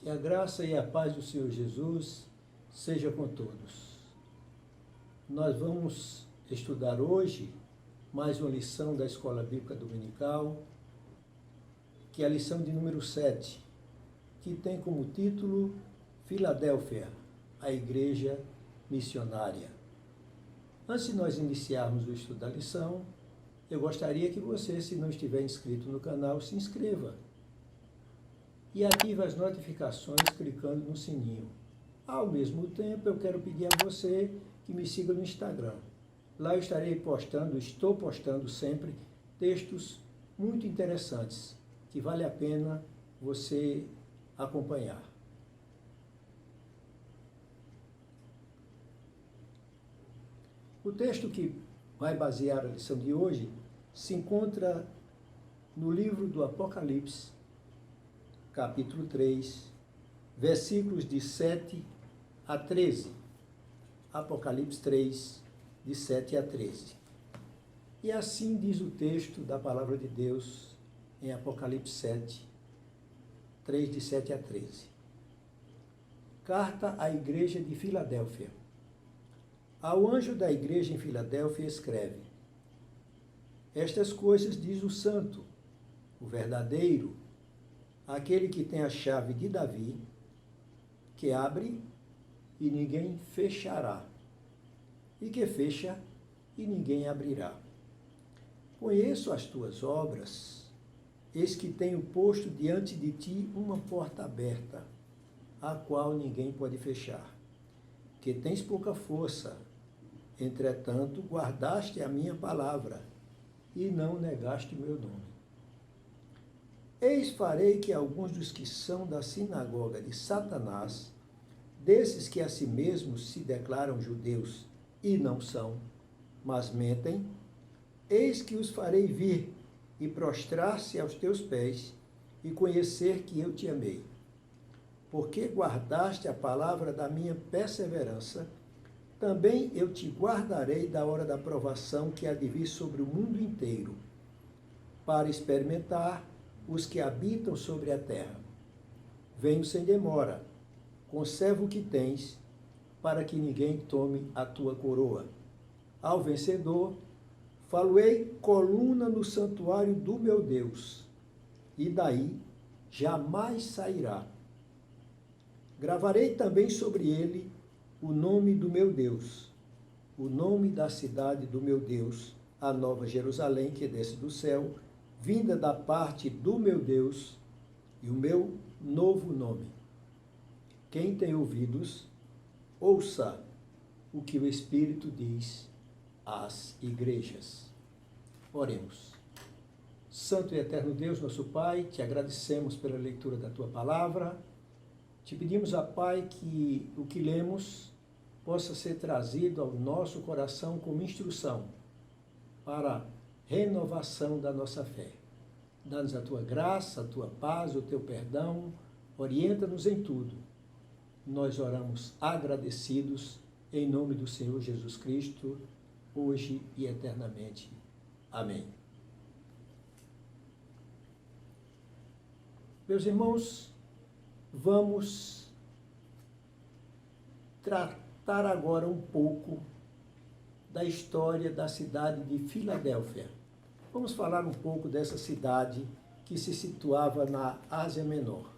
Que a graça e a paz do Senhor Jesus seja com todos. Nós vamos estudar hoje mais uma lição da Escola Bíblica Dominical, que é a lição de número 7, que tem como título Filadélfia, a Igreja Missionária. Antes de nós iniciarmos o estudo da lição, eu gostaria que você, se não estiver inscrito no canal, se inscreva e ative as notificações clicando no sininho. Ao mesmo tempo, eu quero pedir a você que me siga no Instagram. Lá eu estou postando sempre textos muito interessantes, que vale a pena você acompanhar. O texto que vai basear a lição de hoje se encontra no livro do Apocalipse, capítulo 3, versículos de 7 a 13. Apocalipse 3, de 7 a 13. E assim diz o texto da palavra de Deus em Apocalipse 7, 3, de 7 a 13. Carta à Igreja de Filadélfia. Ao anjo da igreja em Filadélfia escreve: Estas coisas diz o santo, o verdadeiro, aquele que tem a chave de Davi, que abre e ninguém fechará, e que fecha e ninguém abrirá. Conheço as tuas obras, eis que tenho posto diante de ti uma porta aberta, a qual ninguém pode fechar, que tens pouca força, entretanto guardaste a minha palavra, e não negaste o meu nome. Eis farei que alguns dos que são da sinagoga de Satanás, desses que a si mesmos se declaram judeus e não são, mas mentem, eis que os farei vir e prostrar-se aos teus pés e conhecer que eu te amei. Porque guardaste a palavra da minha perseverança, também eu te guardarei da hora da provação que há de vir sobre o mundo inteiro, para experimentar os que habitam sobre a terra. Venho sem demora, conserva o que tens, para que ninguém tome a tua coroa. Ao vencedor, falo-ei coluna no santuário do meu Deus, e daí jamais sairá. Gravarei também sobre ele o nome do meu Deus, o nome da cidade do meu Deus, a nova Jerusalém que desce do céu, vinda da parte do meu Deus, e o meu novo nome. Quem tem ouvidos, ouça o que o Espírito diz às igrejas. Oremos. Santo e eterno Deus, nosso Pai, te agradecemos pela leitura da tua palavra. Te pedimos, ó Pai, que o que lemos possa ser trazido ao nosso coração como instrução para a renovação da nossa fé. Dá-nos a tua graça, a tua paz, o teu perdão, orienta-nos em tudo. Nós oramos agradecidos em nome do Senhor Jesus Cristo, hoje e eternamente. Amém. Meus irmãos, vamos tratar agora um pouco da história da cidade de Filadélfia. Vamos falar um pouco dessa cidade que se situava na Ásia Menor.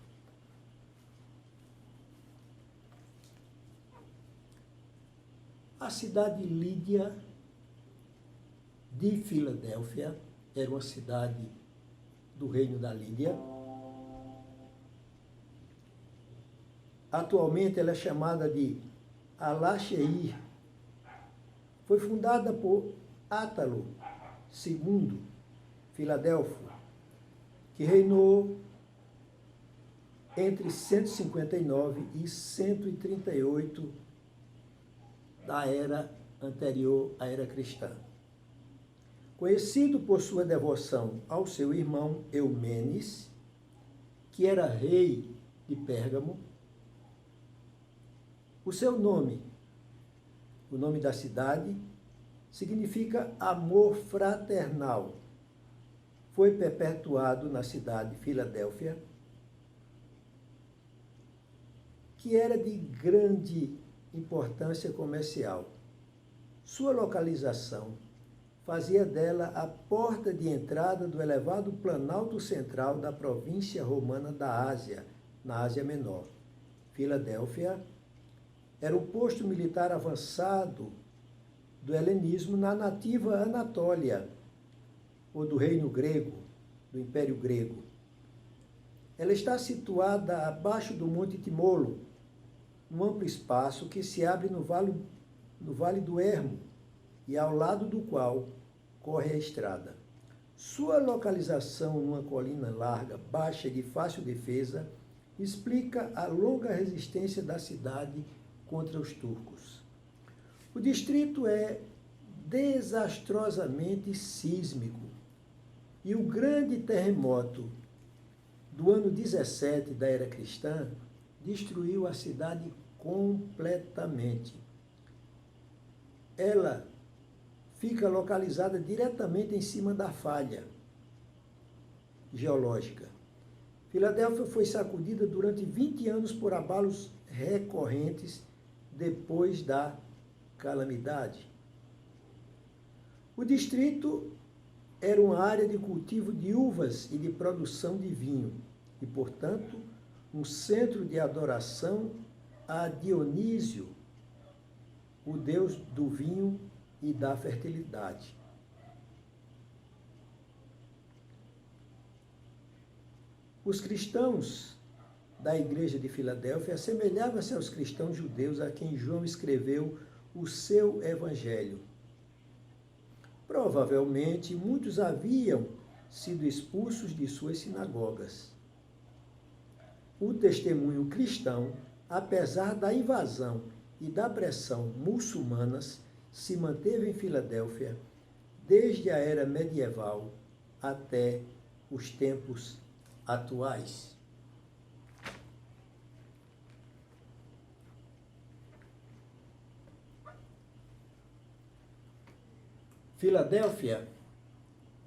A cidade lídia de Filadélfia era uma cidade do reino da Lídia. Atualmente ela é chamada de Alacheir. Foi fundada por Átalo II, Filadelfo, que reinou entre 159 e 138 da era anterior à era cristã. Conhecido por sua devoção ao seu irmão Eumenes, que era rei de Pérgamo, o seu nome, o nome da cidade, significa amor fraternal. Foi perpetuado na cidade de Filadélfia que era de grande importância comercial. Sua localização fazia dela a porta de entrada do elevado planalto central da província romana da Ásia, na Ásia Menor. Filadélfia era o posto militar avançado do helenismo na nativa Anatólia, ou do Reino Grego, do Império Grego. Ela está situada abaixo do Monte Timolo, num amplo espaço que se abre no Vale do Hermo, e ao lado do qual corre a estrada. Sua localização numa colina larga, baixa e de fácil defesa explica a longa resistência da cidade contra os turcos. O distrito é desastrosamente sísmico e o grande terremoto do ano 17 da era cristã destruiu a cidade completamente. Ela fica localizada diretamente em cima da falha geológica. Filadélfia foi sacudida durante 20 anos por abalos recorrentes depois da calamidade. O distrito era uma área de cultivo de uvas e de produção de vinho, e, portanto, um centro de adoração a Dionísio, o deus do vinho e da fertilidade. Os cristãos da igreja de Filadélfia assemelhavam-se aos cristãos judeus a quem João escreveu o seu evangelho. Provavelmente, muitos haviam sido expulsos de suas sinagogas. O testemunho cristão, apesar da invasão e da pressão muçulmanas, se manteve em Filadélfia desde a era medieval até os tempos atuais. Filadélfia,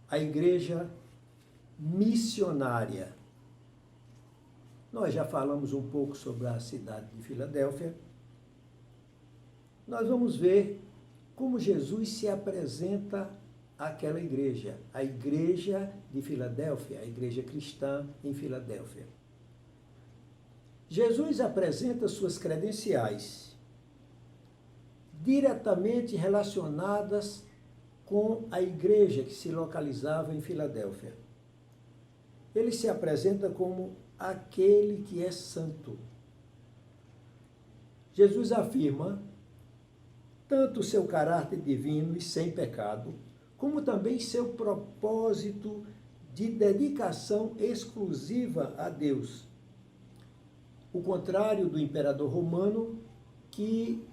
a igreja missionária. Nós já falamos um pouco sobre a cidade de Filadélfia. Nós vamos ver como Jesus se apresenta àquela igreja, a igreja de Filadélfia, a igreja cristã em Filadélfia. Jesus apresenta suas credenciais diretamente relacionadas com a igreja que se localizava em Filadélfia. Ele se apresenta como aquele que é santo. Jesus afirma tanto seu caráter divino e sem pecado, como também seu propósito de dedicação exclusiva a Deus. O contrário do imperador romano, que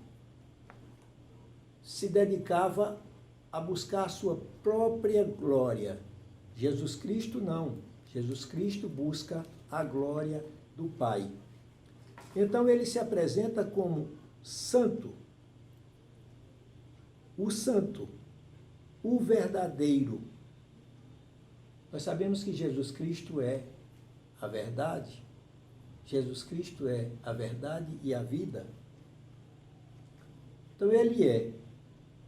se dedicava a buscar a sua própria glória. Jesus Cristo não. Jesus Cristo busca a glória do Pai. Então ele se apresenta como santo. O santo, o verdadeiro. Nós sabemos que Jesus Cristo é a verdade. Jesus Cristo é a verdade e a vida. Então ele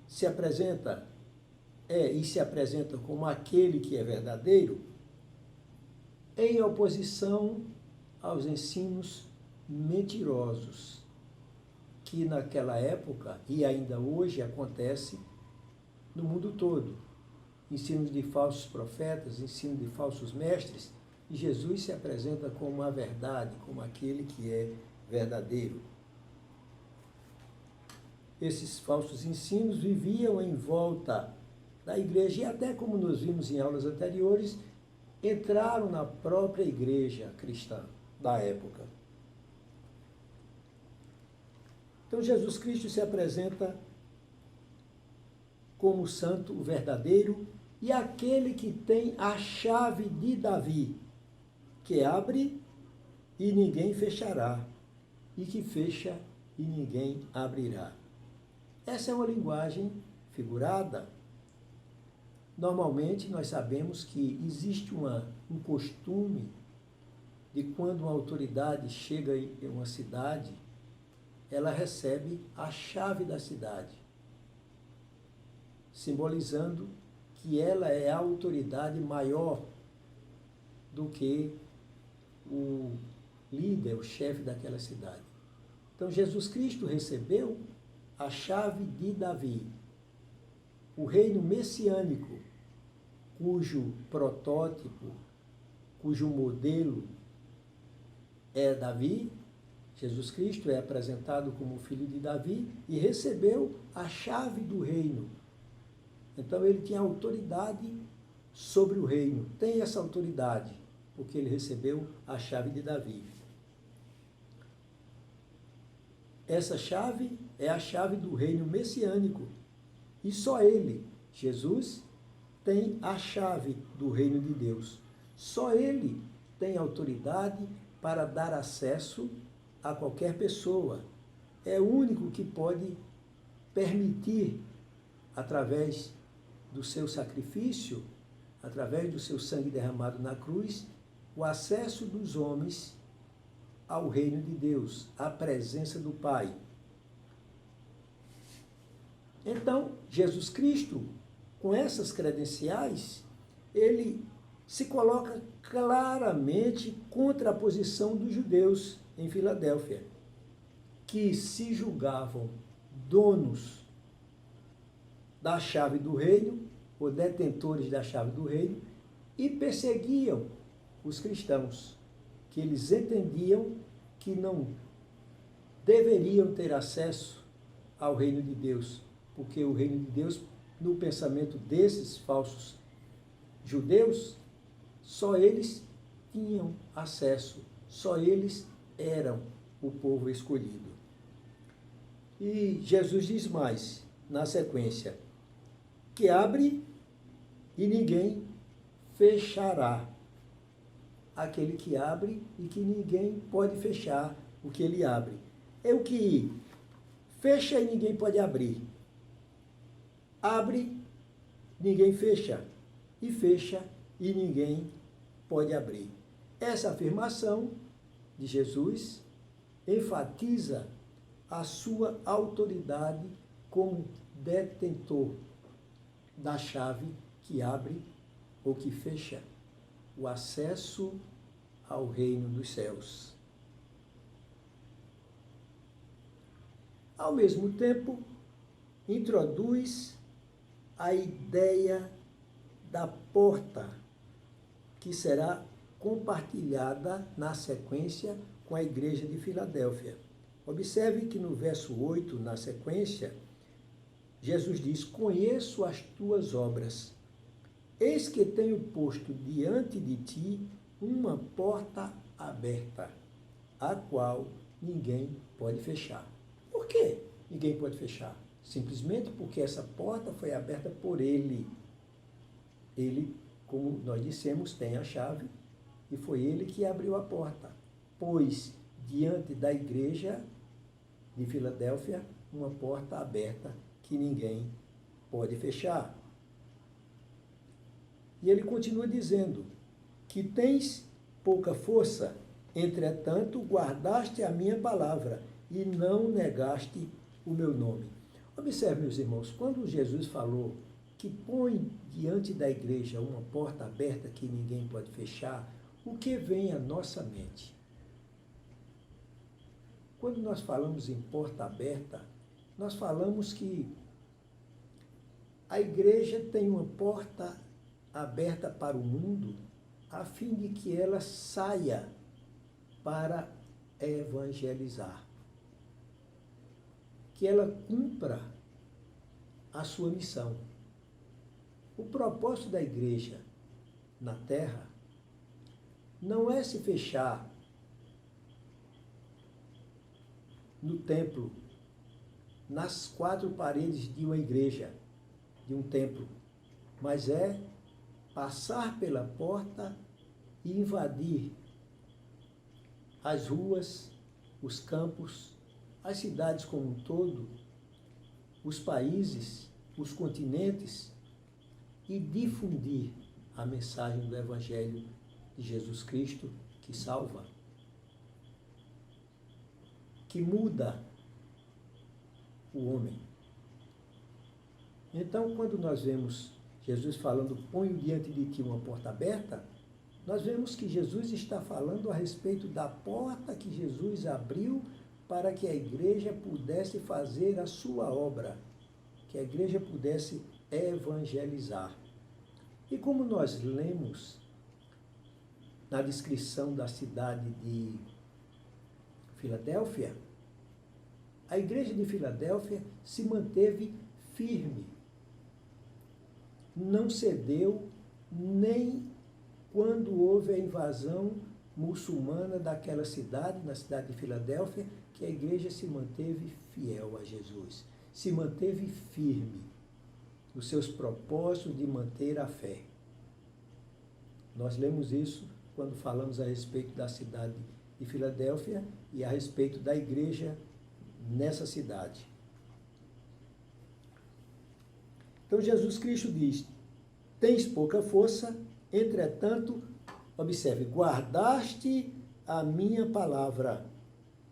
se apresenta como aquele que é verdadeiro, em oposição aos ensinos mentirosos, que naquela época e ainda hoje acontece no mundo todo. Ensinos de falsos profetas, ensino de falsos mestres, e Jesus se apresenta como a verdade, como aquele que é verdadeiro. Esses falsos ensinos viviam em volta da igreja e até, como nós vimos em aulas anteriores, entraram na própria igreja cristã da época. Então Jesus Cristo se apresenta como o santo, o verdadeiro, e aquele que tem a chave de Davi, que abre e ninguém fechará, e que fecha e ninguém abrirá. Essa é uma linguagem figurada. Normalmente, nós sabemos que existe um costume de quando uma autoridade chega em uma cidade ela recebe a chave da cidade, simbolizando que ela é a autoridade maior do que o líder, o chefe daquela cidade. Então, Jesus Cristo recebeu a chave de Davi, o reino messiânico, cujo protótipo, cujo modelo é Davi. Jesus Cristo é apresentado como filho de Davi e recebeu a chave do reino. Então, ele tinha autoridade sobre o reino. Tem essa autoridade, porque ele recebeu a chave de Davi. Essa chave é a chave do reino messiânico. E só ele, Jesus, tem a chave do reino de Deus. Só ele tem autoridade para dar acesso a qualquer pessoa. É o único que pode permitir, através do seu sacrifício, através do seu sangue derramado na cruz, o acesso dos homens ao reino de Deus, à presença do Pai. Então, Jesus Cristo, com essas credenciais, ele se coloca claramente contra a posição dos judeus em Filadélfia, que se julgavam donos da chave do reino, ou detentores da chave do reino, e perseguiam os cristãos, que eles entendiam que não deveriam ter acesso ao reino de Deus, porque o reino de Deus, no pensamento desses falsos judeus, só eles tinham acesso, só eles eram o povo escolhido. E Jesus diz mais, na sequência, que abre e ninguém fechará. Aquele que abre e que ninguém pode fechar o que ele abre. É o que fecha e ninguém pode abrir. Abre, ninguém fecha. E fecha e ninguém pode abrir. Essa afirmação de Jesus enfatiza a sua autoridade como detentor da chave que abre ou que fecha o acesso ao reino dos céus. Ao mesmo tempo, introduz a ideia da porta, que será compartilhada na sequência com a igreja de Filadélfia. Observe que no verso 8, na sequência, Jesus diz: conheço as tuas obras. Eis que tenho posto diante de ti uma porta aberta, a qual ninguém pode fechar. Por quê ninguém pode fechar? Simplesmente porque essa porta foi aberta por ele. Ele, como nós dissemos, tem a chave e foi ele que abriu a porta. Pôs diante da igreja de Filadélfia uma porta aberta que ninguém pode fechar. E ele continua dizendo que tens pouca força, entretanto guardaste a minha palavra e não negaste o meu nome. Observe, meus irmãos, quando Jesus falou que põe diante da igreja uma porta aberta que ninguém pode fechar, o que vem à nossa mente? Quando nós falamos em porta aberta, nós falamos que a igreja tem uma porta aberta para o mundo, a fim de que ela saia para evangelizar, que ela cumpra a sua missão. O propósito da igreja na terra não é se fechar no templo, nas quatro paredes de uma igreja, de um templo, mas é passar pela porta e invadir as ruas, os campos, as cidades como um todo, os países, os continentes, e difundir a mensagem do Evangelho de Jesus Cristo, que salva, que muda o homem. Então, quando nós vemos Jesus falando, ponho diante de ti uma porta aberta, nós vemos que Jesus está falando a respeito da porta que Jesus abriu para que a igreja pudesse fazer a sua obra, que a igreja pudesse evangelizar. E como nós lemos na descrição da cidade de Filadélfia, a igreja de Filadélfia se manteve firme, não cedeu nem quando houve a invasão muçulmana daquela cidade, na cidade de Filadélfia, que a igreja se manteve fiel a Jesus, se manteve firme nos seus propósitos de manter a fé. Nós lemos isso quando falamos a respeito da cidade de Filadélfia e a respeito da igreja nessa cidade. Então Jesus Cristo diz, tens pouca força, entretanto, observe, guardaste a minha palavra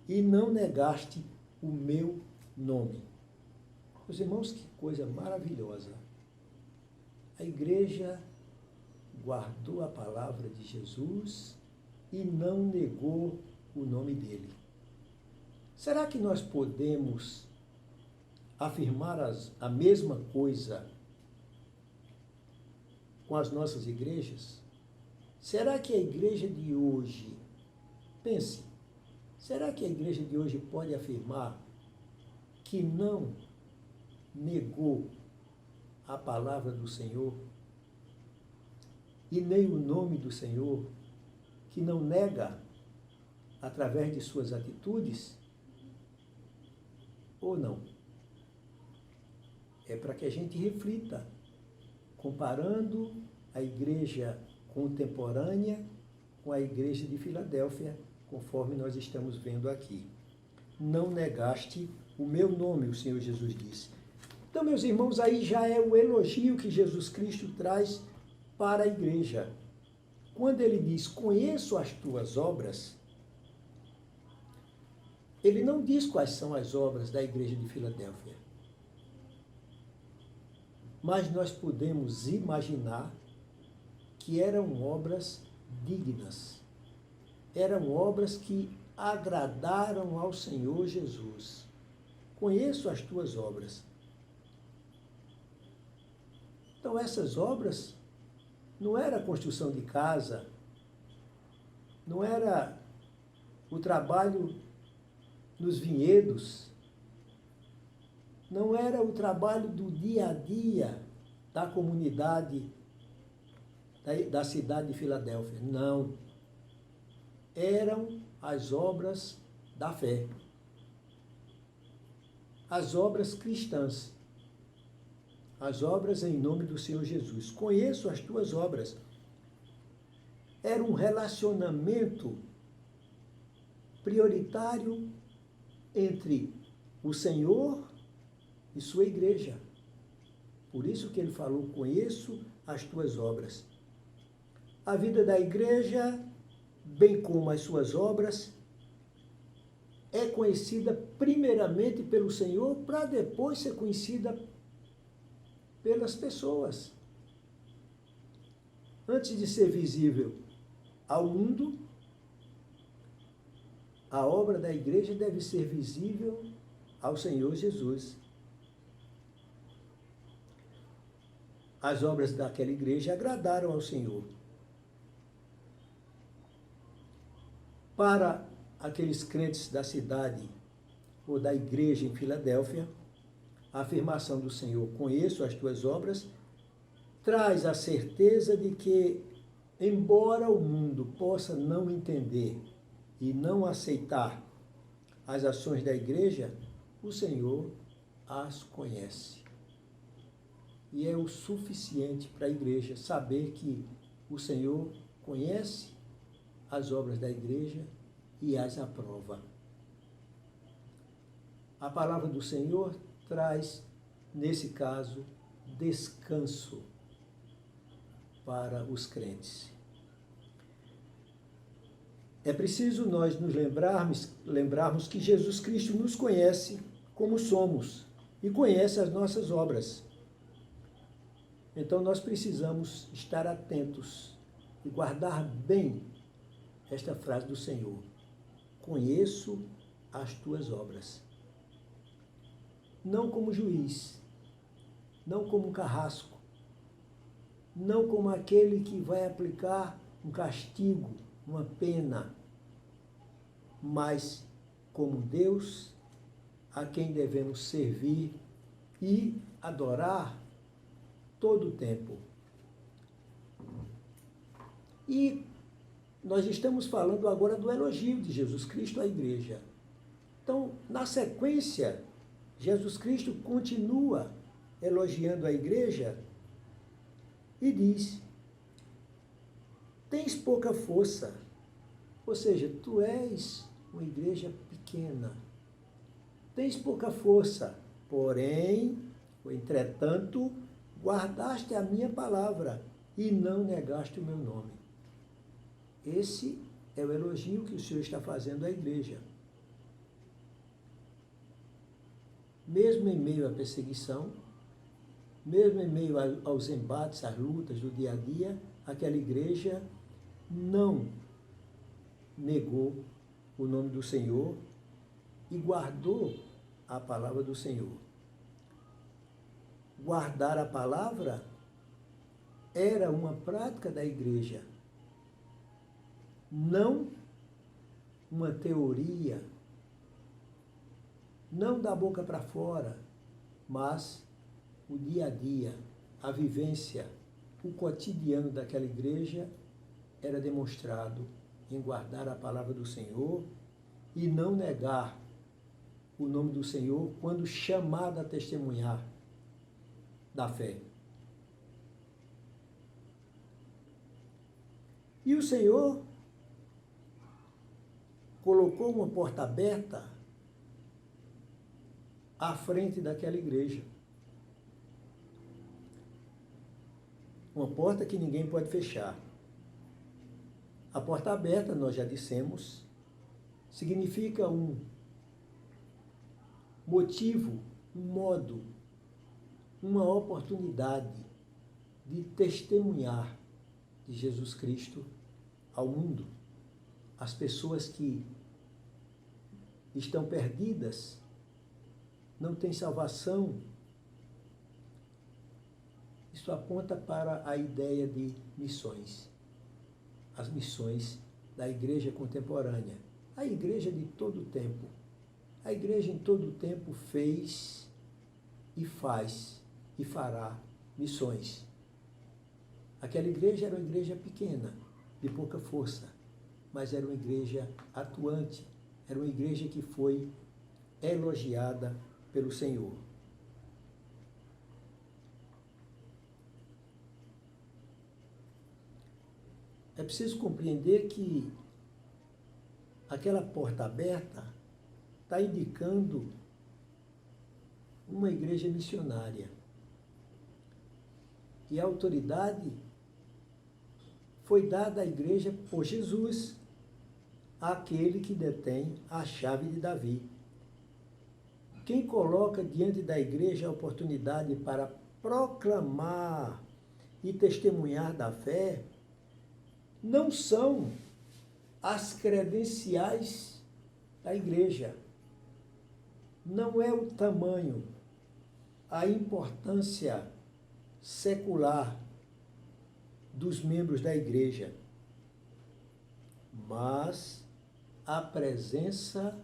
e não negaste o meu nome. Meus irmãos, que coisa maravilhosa. A igreja guardou a palavra de Jesus e não negou o nome dele. Será que nós podemos afirmar a mesma coisa com as nossas igrejas? Será que a igreja de hoje, pense, será que a igreja de hoje pode afirmar que não negou a palavra do Senhor e nem o nome do Senhor, que não nega através de suas atitudes? Ou não? É para que a gente reflita, comparando a igreja contemporânea com a igreja de Filadélfia, conforme nós estamos vendo aqui. Não negaste o meu nome, o Senhor Jesus disse. Então, meus irmãos, aí já é o elogio que Jesus Cristo traz para a igreja. Quando ele diz, conheço as tuas obras, ele não diz quais são as obras da igreja de Filadélfia. Mas nós podemos imaginar que eram obras dignas. Eram obras que agradaram ao Senhor Jesus. Conheço as tuas obras. Então, essas obras não era a construção de casa, não era o trabalho nos vinhedos, não era o trabalho do dia a dia da comunidade da cidade de Filadélfia. Não. Eram as obras da fé. As obras cristãs. As obras em nome do Senhor Jesus. Conheço as tuas obras. Era um relacionamento prioritário entre o Senhor e sua igreja. Por isso que ele falou, conheço as tuas obras. A vida da igreja, bem como as suas obras, é conhecida primeiramente pelo Senhor, para depois ser conhecida pelas pessoas. Antes de ser visível ao mundo, a obra da igreja deve ser visível ao Senhor Jesus. As obras daquela igreja agradaram ao Senhor. Para aqueles crentes da cidade ou da igreja em Filadélfia, a afirmação do Senhor, conheço as tuas obras, traz a certeza de que, embora o mundo possa não entender e não aceitar as ações da igreja, o Senhor as conhece. E é o suficiente para a igreja saber que o Senhor conhece as obras da igreja e as aprova. A palavra do Senhor traz, nesse caso, descanso para os crentes. É preciso nós nos lembrarmos que Jesus Cristo nos conhece como somos, e conhece as nossas obras. Então nós precisamos estar atentos e guardar bem esta frase do Senhor. Conheço as tuas obras. Não como juiz, não como carrasco, não como aquele que vai aplicar um castigo, uma pena, mas como Deus a quem devemos servir e adorar todo o tempo. E nós estamos falando agora do elogio de Jesus Cristo à igreja. Então, na sequência, Jesus Cristo continua elogiando a igreja e diz: tens pouca força, ou seja, tu és uma igreja pequena, tens pouca força, porém, ou entretanto, guardaste a minha palavra e não negaste o meu nome. Esse é o elogio que o Senhor está fazendo à igreja. Mesmo em meio à perseguição, mesmo em meio aos embates, às lutas do dia a dia, aquela igreja não negou o nome do Senhor e guardou a palavra do Senhor. Guardar a palavra era uma prática da igreja, não uma teoria, não da boca para fora, mas o dia a dia, a vivência, o cotidiano daquela igreja era demonstrado em guardar a palavra do Senhor e não negar o nome do Senhor quando chamado a testemunhar da fé. E o Senhor colocou uma porta aberta à frente daquela igreja. Uma porta que ninguém pode fechar. A porta aberta, nós já dissemos, significa um motivo, um modo, uma oportunidade de testemunhar de Jesus Cristo ao mundo. As pessoas que estão perdidas, não têm salvação. Isso aponta para a ideia de missões. As missões da igreja contemporânea. A igreja de todo o tempo. A igreja em todo o tempo fez e faz e fará missões. Aquela igreja era uma igreja pequena, de pouca força, mas era uma igreja atuante, era uma igreja que foi elogiada pelo Senhor. É preciso compreender que aquela porta aberta está indicando uma igreja missionária. E a autoridade foi dada à igreja por Jesus, aquele que detém a chave de Davi. Quem coloca diante da igreja a oportunidade para proclamar e testemunhar da fé não são as credenciais da igreja. Não é o tamanho, a importância secular dos membros da igreja, mas a presença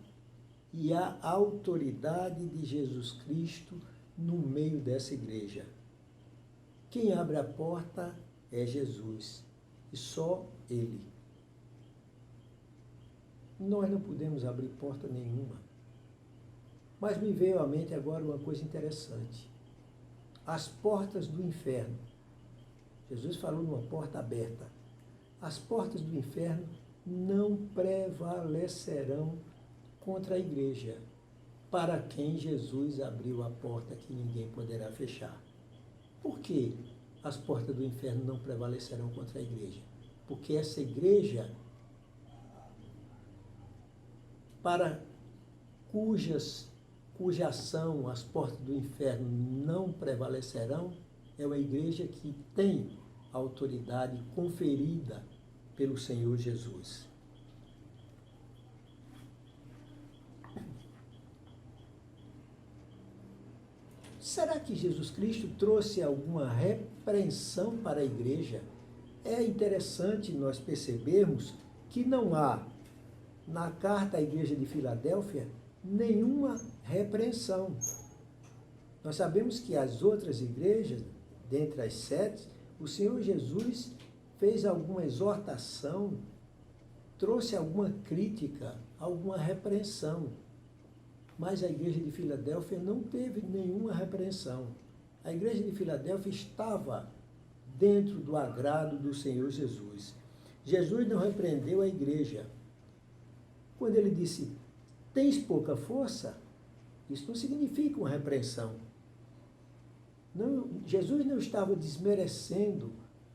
e a autoridade de Jesus Cristo no meio dessa igreja. Quem abre a porta é Jesus, e só Ele. Nós não podemos abrir porta nenhuma. Mas me veio à mente agora uma coisa interessante. As portas do inferno. Jesus falou numa porta aberta. As portas do inferno não prevalecerão contra a igreja, para quem Jesus abriu a porta que ninguém poderá fechar. Por que as portas do inferno não prevalecerão contra a igreja? Porque essa igreja, para cuja ação as portas do inferno não prevalecerão, é uma igreja que tem a autoridade conferida pelo Senhor Jesus. Será que Jesus Cristo trouxe alguma repreensão para a igreja? É interessante nós percebermos que não há, na carta à igreja de Filadélfia, nenhuma repreensão. Nós sabemos que as outras igrejas, dentre as 7, o Senhor Jesus fez alguma exortação, trouxe alguma crítica, alguma repreensão. Mas a igreja de Filadélfia não teve nenhuma repreensão. A igreja de Filadélfia estava dentro do agrado do Senhor Jesus. Jesus não repreendeu a igreja. Quando ele disse, tens pouca força, isso não significa uma repreensão. Não, Jesus não estava desmerecendo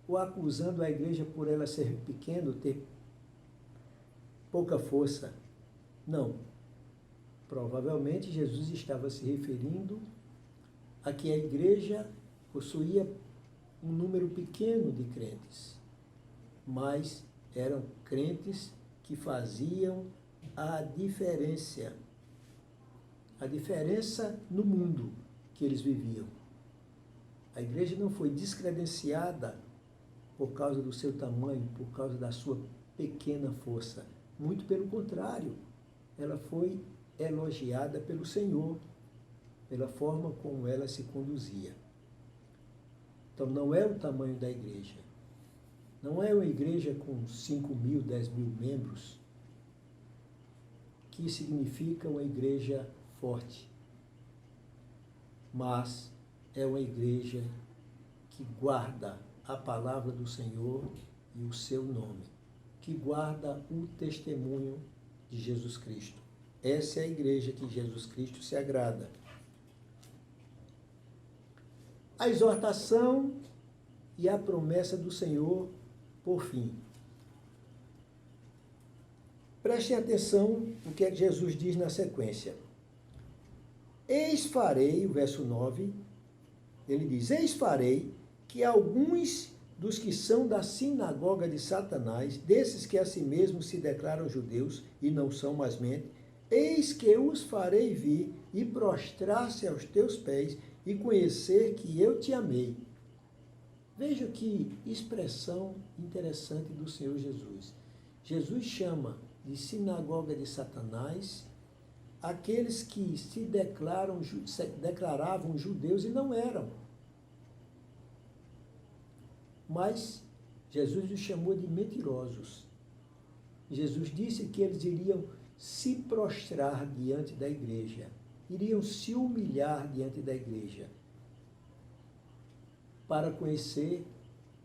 ou acusando a igreja por ela ser pequena, ter pouca força. Não. Provavelmente Jesus estava se referindo a que a igreja possuía um número pequeno de crentes, mas eram crentes que faziam a diferença no mundo que eles viviam. A igreja não foi descredenciada por causa do seu tamanho, por causa da sua pequena força. Muito pelo contrário, ela foi elogiada pelo Senhor, pela forma como ela se conduzia. Então, não é o tamanho da igreja. Não é uma igreja com 5.000, 10.000 membros que significa uma igreja forte. Mas é uma igreja que guarda a palavra do Senhor e o seu nome, que guarda o testemunho de Jesus Cristo. Essa é a igreja que Jesus Cristo se agrada. A exortação e a promessa do Senhor, por fim. Prestem atenção no que é que Jesus diz na sequência. Eis farei, o verso 9, ele diz, eis farei que alguns dos que são da sinagoga de Satanás, desses que a si mesmos se declaram judeus e não são mais mente, eis que os farei vir e prostrar-se aos teus pés e conhecer que eu te amei. Veja que expressão interessante do Senhor Jesus. Jesus chama de sinagoga de Satanás aqueles que se declaravam judeus e não eram. Mas Jesus os chamou de mentirosos. Jesus disse que eles iriam se prostrar diante da igreja, iriam se humilhar diante da igreja, para conhecer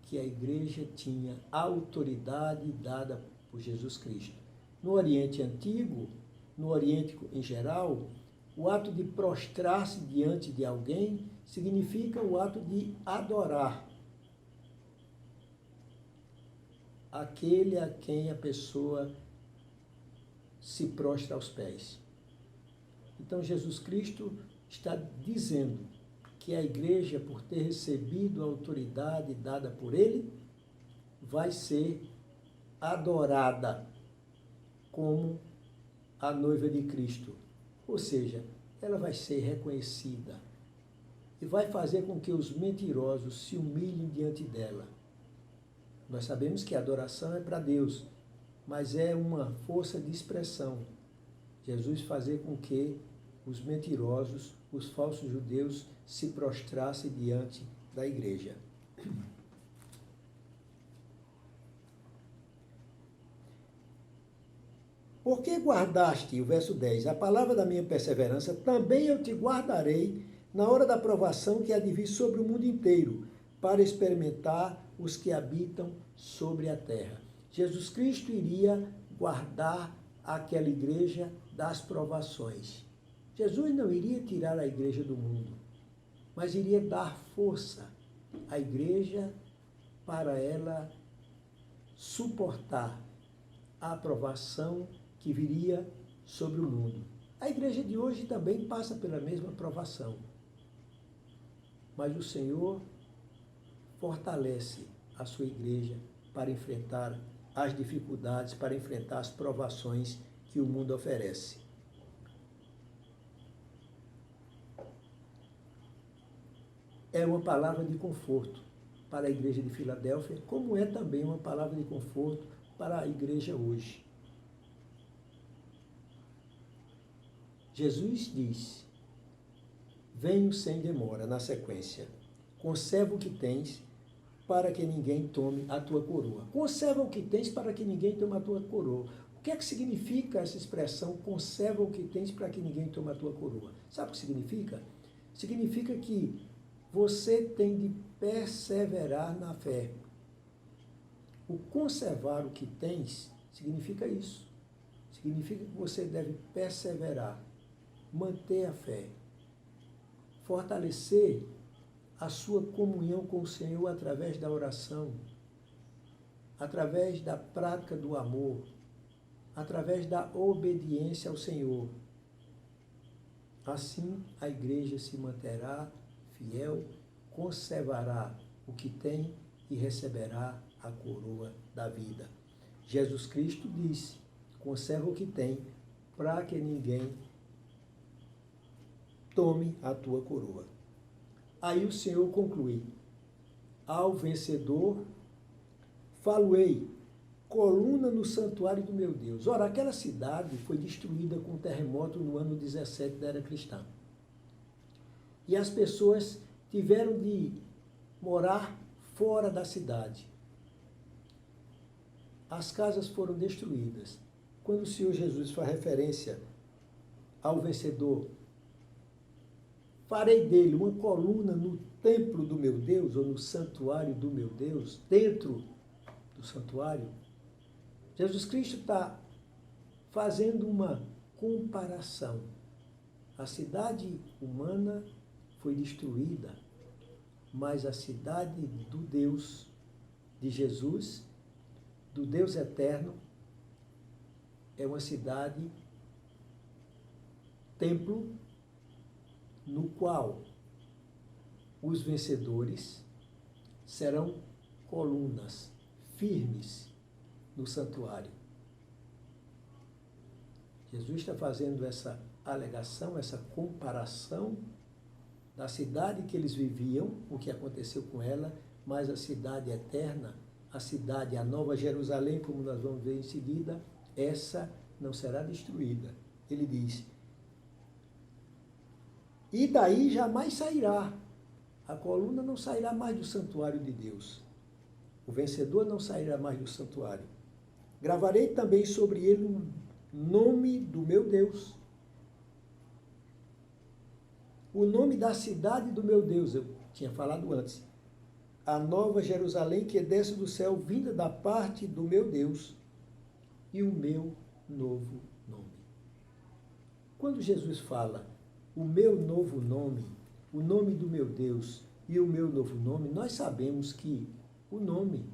que a igreja tinha autoridade dada por Jesus Cristo. No Oriente Antigo, no Oriente em geral, o ato de prostrar-se diante de alguém significa o ato de adorar aquele a quem a pessoa se prostra aos pés. Então, Jesus Cristo está dizendo que a igreja, por ter recebido a autoridade dada por ele, vai ser adorada como a noiva de Cristo. Ou seja, ela vai ser reconhecida e vai fazer com que os mentirosos se humilhem diante dela. Nós sabemos que a adoração é para Deus, mas é uma força de expressão. Jesus fazer com que os mentirosos, os falsos judeus, se prostrassem diante da igreja. Porque guardaste, o verso 10, a palavra da minha perseverança, também eu te guardarei na hora da provação que há de vir sobre o mundo inteiro, para experimentar os que habitam sobre a terra. Jesus Cristo iria guardar aquela igreja das provações. Jesus não iria tirar a igreja do mundo, mas iria dar força à igreja para ela suportar a provação que viria sobre o mundo. A igreja de hoje também passa pela mesma provação. Mas o Senhor fortalece a sua igreja para enfrentar as dificuldades, para enfrentar as provações que o mundo oferece. É uma palavra de conforto para a igreja de Filadélfia, como é também uma palavra de conforto para a igreja hoje. Jesus diz: venho sem demora, na sequência. Conserva o que tens, para que ninguém tome a tua coroa. Conserva o que tens, para que ninguém tome a tua coroa. O que é que significa essa expressão, conserva o que tens, para que ninguém tome a tua coroa? Sabe o que significa? Significa que você tem de perseverar na fé. O conservar o que tens significa isso. Significa que você deve perseverar, manter a fé, fortalecer a sua comunhão com o Senhor através da oração, através da prática do amor, através da obediência ao Senhor. Assim, a igreja se manterá fiel, conservará o que tem e receberá a coroa da vida. Jesus Cristo disse: conserva o que tem, para que ninguém tome a tua coroa. Aí o Senhor conclui: ao vencedor falo-ei, coluna no santuário do meu Deus. Ora, aquela cidade foi destruída com um terremoto no ano 17 da era cristã. E as pessoas tiveram de morar fora da cidade. As casas foram destruídas. Quando o Senhor Jesus faz referência ao vencedor, farei dele uma coluna no templo do meu Deus, ou no santuário do meu Deus, dentro do santuário. Jesus Cristo está fazendo uma comparação. A cidade humana foi destruída, mas a cidade do Deus, de Jesus, do Deus eterno, é uma cidade, templo, no qual os vencedores serão colunas firmes no santuário. Jesus está fazendo essa alegação, essa comparação da cidade que eles viviam, o que aconteceu com ela, mas a cidade eterna, a cidade, a Nova Jerusalém, como nós vamos ver em seguida, essa não será destruída. Ele diz: e daí jamais sairá. A coluna não sairá mais do santuário de Deus. O vencedor não sairá mais do santuário. Gravarei também sobre ele o nome do meu Deus. O nome da cidade do meu Deus, eu tinha falado antes. A Nova Jerusalém que desce do céu, vinda da parte do meu Deus. E o meu novo nome. Quando Jesus fala o meu novo nome, o nome do meu Deus e o meu novo nome, nós sabemos que o nome,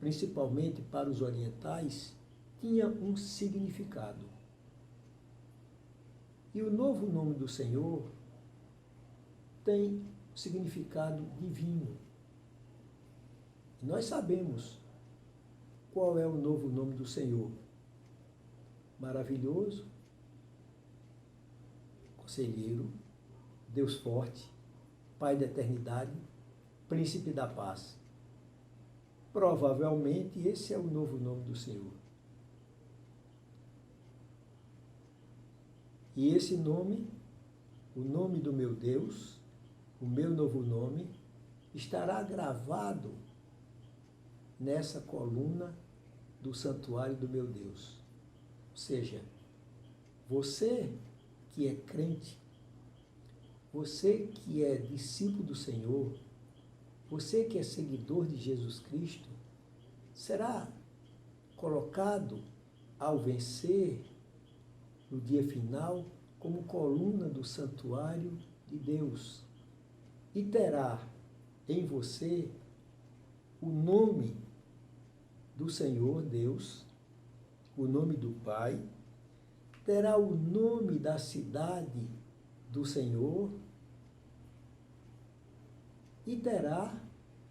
principalmente para os orientais, tinha um significado. E o novo nome do Senhor tem significado divino. E nós sabemos qual é o novo nome do Senhor. Maravilhoso, Conselheiro, Deus forte, Pai da eternidade, Príncipe da paz. Provavelmente esse é o novo nome do Senhor. E esse nome, o nome do meu Deus, o meu novo nome, estará gravado nessa coluna do santuário do meu Deus. Ou seja, você que é crente, você que é discípulo do Senhor, você que é seguidor de Jesus Cristo, será colocado ao vencer no dia final como coluna do santuário de Deus e terá em você o nome do Senhor Deus, o nome do Pai terá o nome da cidade do Senhor e terá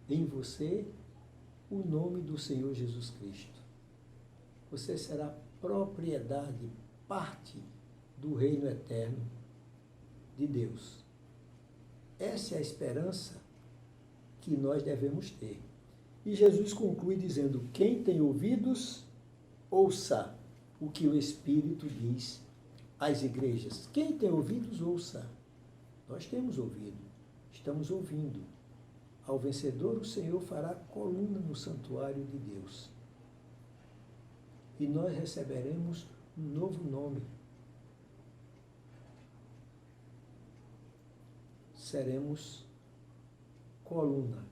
em você o nome do Senhor Jesus Cristo. Você será propriedade, parte do reino eterno de Deus. Essa é a esperança que nós devemos ter. E Jesus conclui dizendo: quem tem ouvidos, ouça o que o Espírito diz às igrejas. Quem tem ouvidos, ouça. Nós temos ouvido, estamos ouvindo. Ao vencedor, o Senhor fará coluna no santuário de Deus. E nós receberemos um novo nome. Seremos coluna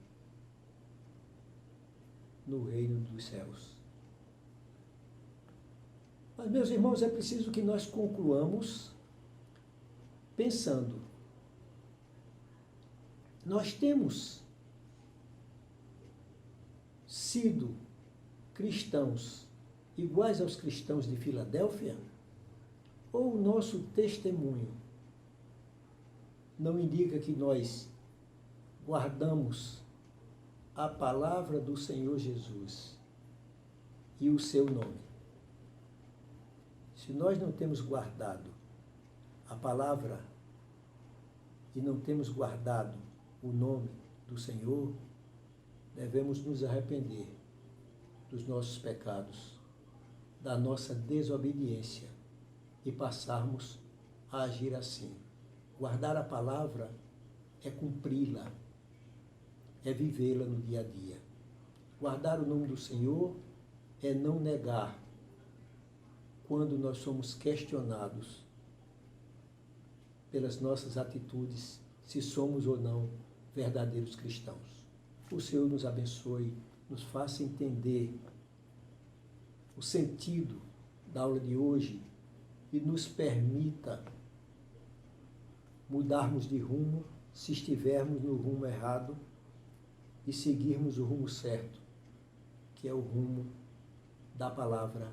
no reino dos céus. Mas, meus irmãos, é preciso que nós concluamos pensando. Nós temos sido cristãos iguais aos cristãos de Filadélfia? Ou o nosso testemunho não indica que nós guardamos a palavra do Senhor Jesus e o seu nome? Se nós não temos guardado a palavra e não temos guardado o nome do Senhor, devemos nos arrepender dos nossos pecados, da nossa desobediência e passarmos a agir assim. Guardar a palavra é cumpri-la, é vivê-la no dia a dia. Guardar o nome do Senhor é não negar quando nós somos questionados pelas nossas atitudes, se somos ou não verdadeiros cristãos. O Senhor nos abençoe, nos faça entender o sentido da aula de hoje e nos permita mudarmos de rumo se estivermos no rumo errado e seguirmos o rumo certo, que é o rumo da palavra,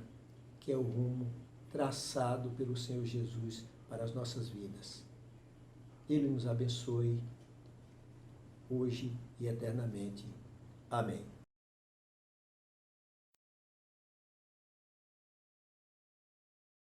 que é o rumo traçado pelo Senhor Jesus para as nossas vidas. Ele nos abençoe hoje e eternamente. Amém.